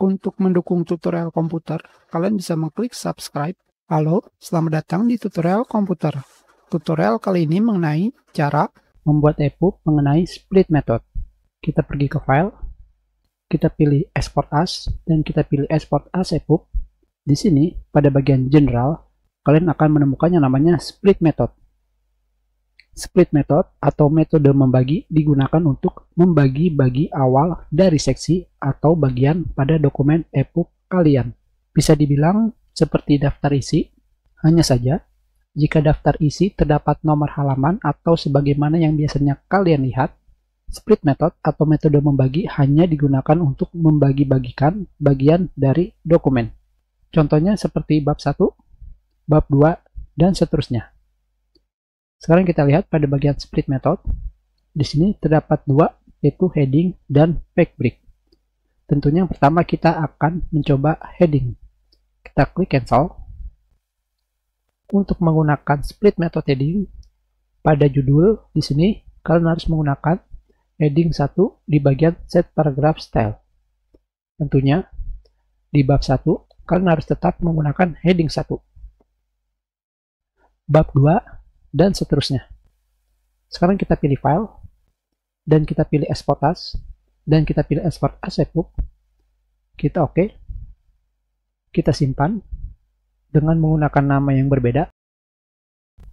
Untuk mendukung tutorial komputer, kalian bisa mengklik subscribe. Halo, selamat datang di tutorial komputer. Tutorial kali ini mengenai cara membuat EPUB mengenai split method. Kita pergi ke file, kita pilih export as, dan kita pilih export as EPUB. Di sini, pada bagian general, kalian akan menemukan yang namanya split method. Split method atau metode membagi digunakan untuk membagi-bagi awal dari seksi atau bagian pada dokumen EPUB kalian. Bisa dibilang seperti daftar isi, hanya saja jika daftar isi terdapat nomor halaman atau sebagaimana yang biasanya kalian lihat, split method atau metode membagi hanya digunakan untuk membagi-bagikan bagian dari dokumen. Contohnya seperti bab 1, bab 2, dan seterusnya. Sekarang kita lihat pada bagian split method. Di sini terdapat dua, yaitu heading dan page break. Tentunya yang pertama kita akan mencoba heading. Kita klik cancel. Untuk menggunakan split method heading, pada judul di sini kalian harus menggunakan heading 1 di bagian set paragraph style. Tentunya di bab 1 kalian harus tetap menggunakan heading 1. Bab 2 dan seterusnya. Sekarang kita pilih file, dan kita pilih export as, dan kita pilih export as EPUB. Kita oke. Kita simpan dengan menggunakan nama yang berbeda,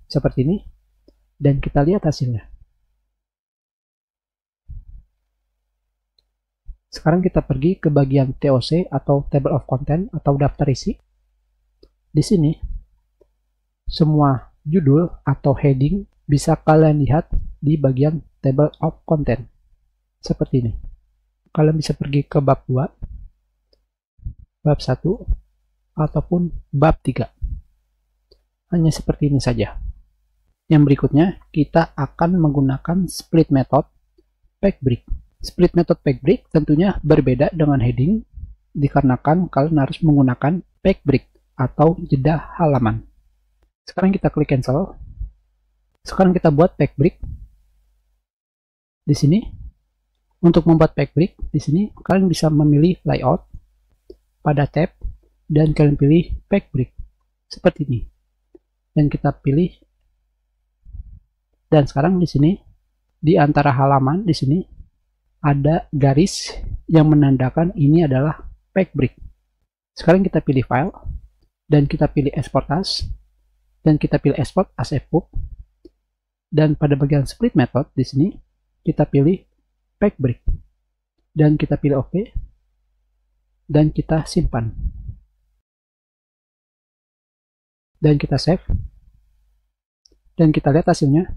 seperti ini, dan kita lihat hasilnya. Sekarang kita pergi ke bagian TOC atau Table of Content atau daftar isi. Di sini, semua judul atau heading bisa kalian lihat di bagian Table of Content seperti ini. Kalian bisa pergi ke bab 2, bab 1, ataupun bab 3. Hanya seperti ini saja. Yang berikutnya kita akan menggunakan split method page break. Split method page break tentunya berbeda dengan heading dikarenakan kalian harus menggunakan page break atau jeda halaman. Sekarang kita klik cancel. Sekarang kita buat page break. Di sini, untuk membuat page break, di sini kalian bisa memilih layout pada tab dan kalian pilih page break seperti ini. Dan kita pilih. Dan sekarang di sini di antara halaman di sini ada garis yang menandakan ini adalah page break. Sekarang kita pilih file dan kita pilih export as. Dan kita pilih export as EPUB. Dan pada bagian split method di sini kita pilih page break. Dan kita pilih OK. Dan kita simpan. Dan kita save. Dan kita lihat hasilnya.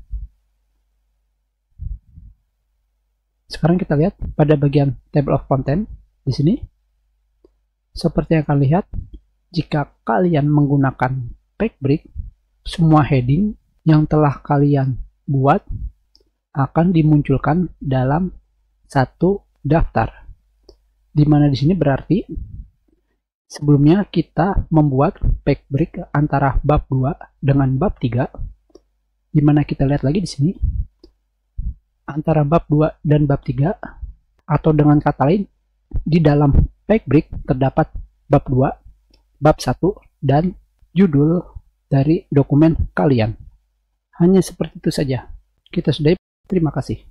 Sekarang kita lihat pada bagian table of content di sini. Seperti yang kalian lihat, jika kalian menggunakan page break, semua heading yang telah kalian buat akan dimunculkan dalam satu daftar. Di mana di sini berarti sebelumnya kita membuat page break antara bab 2 dengan bab 3. Di mana kita lihat lagi di sini antara bab 2 dan bab 3, atau dengan kata lain di dalam page break terdapat bab 2, bab 1 dan judul dari dokumen kalian. Hanya seperti itu saja. Kita sudahi. Terima kasih.